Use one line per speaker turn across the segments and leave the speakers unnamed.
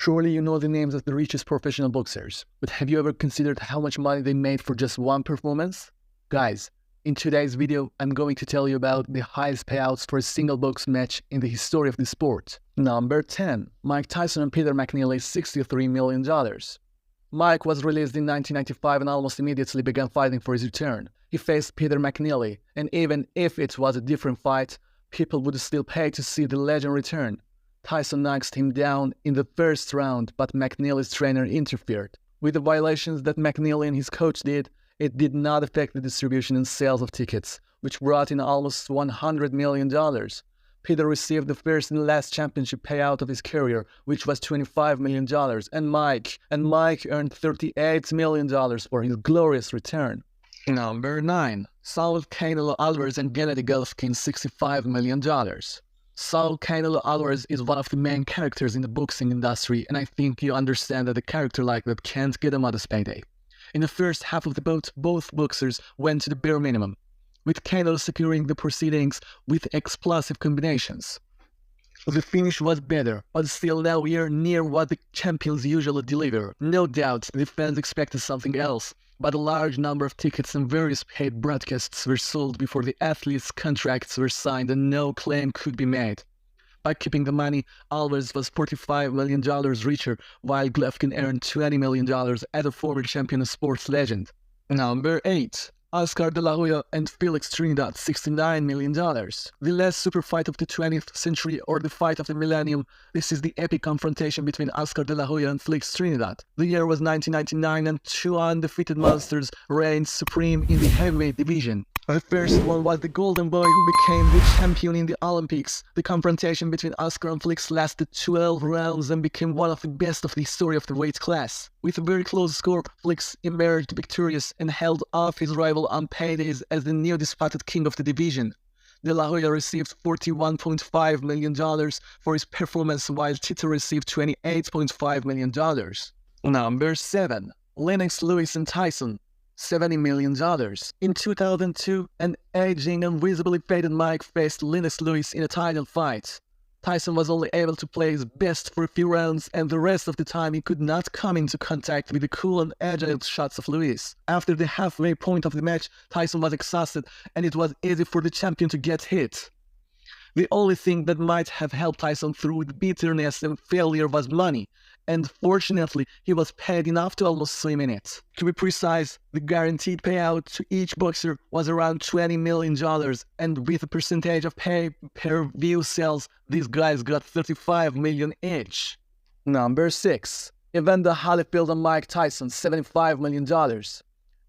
Surely you know the names of the richest professional boxers, but have you ever considered how much money they made for just one performance? Guys, in today's video, I'm going to tell you about the highest payouts for a single box match in the history of the sport. Number 10. Mike Tyson and Peter McNeeley, $63 million. Mike was released in 1995 and almost immediately began fighting for his return. He faced Peter McNeeley, and even if it was a different fight, people would still pay to see the legend return. Tyson knocked him down in the first round, but McNeeley's trainer interfered. With the violations that McNeeley and his coach did, it did not affect the distribution and sales of tickets, which brought in almost $100 million. Peter received the first and last championship payout of his career, which was $25 million, and Mike earned $38 million for his glorious return. Number 9. Saul Canelo Alvarez and Gennady Golovkin, $65 million. Saul Canelo Alvarez is one of the main characters in the boxing industry, and I think you understand that a character like that can't get a modest payday. In the first half of the bout, both boxers went to the bare minimum, with Canelo securing the proceedings with explosive combinations. The finish was better, but still nowhere near what the champions usually deliver. No doubt, the fans expected something else, but a large number of tickets and various paid broadcasts were sold before the athletes' contracts were signed and no claim could be made. By keeping the money, Alvarez was $45 million richer, while Golovkin earned $20 million as a former champion and sports legend. Number 8. Oscar De La Hoya and Felix Trinidad, $69 million. The last super fight of the 20th century or the fight of the millennium, this is the epic confrontation between Oscar De La Hoya and Felix Trinidad. The year was 1999 and two undefeated monsters reigned supreme in the heavyweight division. The first one was the Golden Boy who became the champion in the Olympics. The confrontation between Oscar and Felix lasted 12 rounds and became one of the best of the history of the weight class. With a very close score, Felix emerged victorious and held off his rival on paydays as the new disputed king of the division. De La Hoya received $41.5 million for his performance, while Tito received $28.5 million. Number 7. Lennox Lewis and Tyson, $70 million. In 2002, an aging and visibly faded Mike faced Lennox Lewis in a title fight. Tyson was only able to play his best for a few rounds, and the rest of the time he could not come into contact with the cool and agile shots of Ruiz. After the halfway point of the match, Tyson was exhausted, and it was easy for the champion to get hit. The only thing that might have helped Tyson through the bitterness and failure was money, and fortunately, he was paid enough to almost swim in it. To be precise, the guaranteed payout to each boxer was around $20 million, and with a percentage of pay-per-view sales, these guys got $35 million each. Number 6. Evander Holyfield and Mike Tyson, $75 million.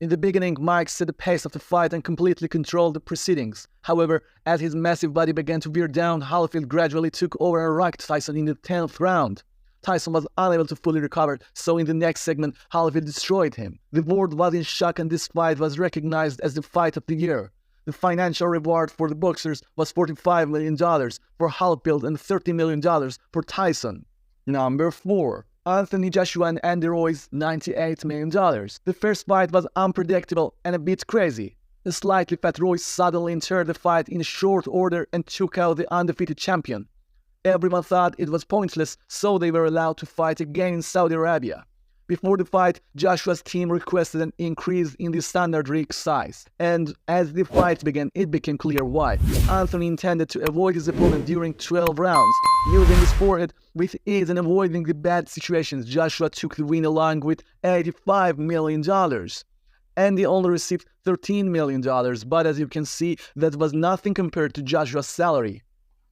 In the beginning, Mike set the pace of the fight and completely controlled the proceedings. However, as his massive body began to wear down, Holyfield gradually took over and rocked Tyson in the 10th round. Tyson was unable to fully recover, so in the next segment, Holyfield destroyed him. The world was in shock and this fight was recognized as the fight of the year. The financial reward for the boxers was $45 million for Holyfield and $30 million for Tyson. Number 4. Anthony Joshua and Andy Ruiz, $98 million. The first fight was unpredictable and a bit crazy. The slightly fat Ruiz suddenly entered the fight in short order and took out the undefeated champion. Everyone thought it was pointless, so they were allowed to fight again in Saudi Arabia. Before the fight, Joshua's team requested an increase in the standard ring size, and as the fight began, it became clear why. Anthony intended to avoid his opponent during 12 rounds. Using his forehead with ease and avoiding the bad situations, Joshua took the win along with $85 million. Andy only received $13 million, but as you can see, that was nothing compared to Joshua's salary.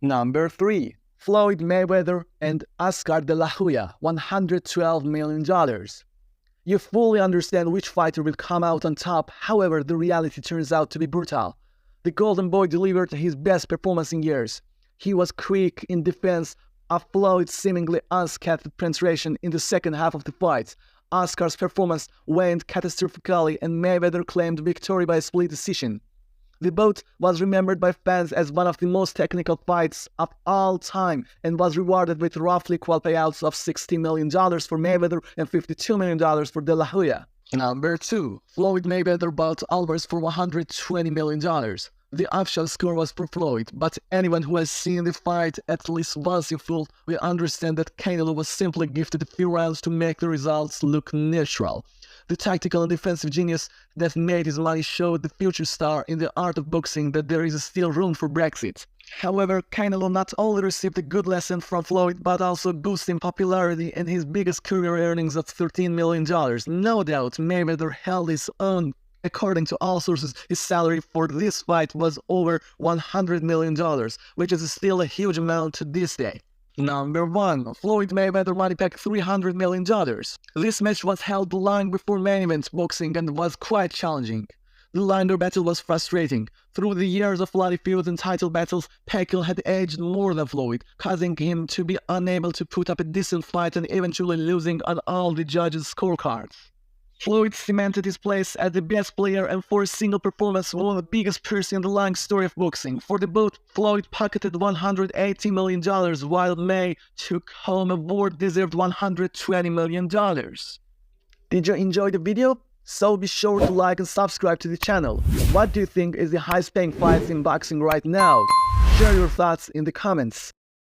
Number 3. Floyd Mayweather and Oscar De La Hoya, $112 million. You fully understand which fighter will come out on top, however, the reality turns out to be brutal. The Golden Boy delivered his best performance in years. He was quick in defense of Floyd's seemingly unscathed penetration in the second half of the fight. Oscar's performance waned catastrophically and Mayweather claimed victory by split decision. The bout was remembered by fans as one of the most technical fights of all time and was rewarded with roughly equal payouts of $60 million for Mayweather and $52 million for De La Hoya. Number 2. Floyd Mayweather bought Alvarez for $120 million. The official score was for Floyd, but anyone who has seen the fight at least once in full will understand that Canelo was simply gifted a few rounds to make the results look natural. The tactical and defensive genius that made his money showed the future star in the art of boxing that there is still room for Brexit. However, Canelo not only received a good lesson from Floyd, but also boosting popularity and his biggest career earnings of $13 million. No doubt, Mayweather held his own. According to all sources, his salary for this fight was over $100 million, which is still a huge amount to this day. Number 1. Floyd Mayweather money pack $300 million. This match was held long before main event boxing and was quite challenging. The Linder battle was frustrating. Through the years of Holyfield and title battles, Pacquiao had edged more than Floyd, causing him to be unable to put up a decent fight and eventually losing on all the judges' scorecards. Floyd cemented his place as the best player and for a single performance won the biggest purse in the long story of boxing. For the bout, Floyd pocketed $180 million while May took home a award-deserved $120 million. Did you enjoy the video? So be sure to like and subscribe to the channel. What do you think is the highest paying fights in boxing right now? Share your thoughts in the comments.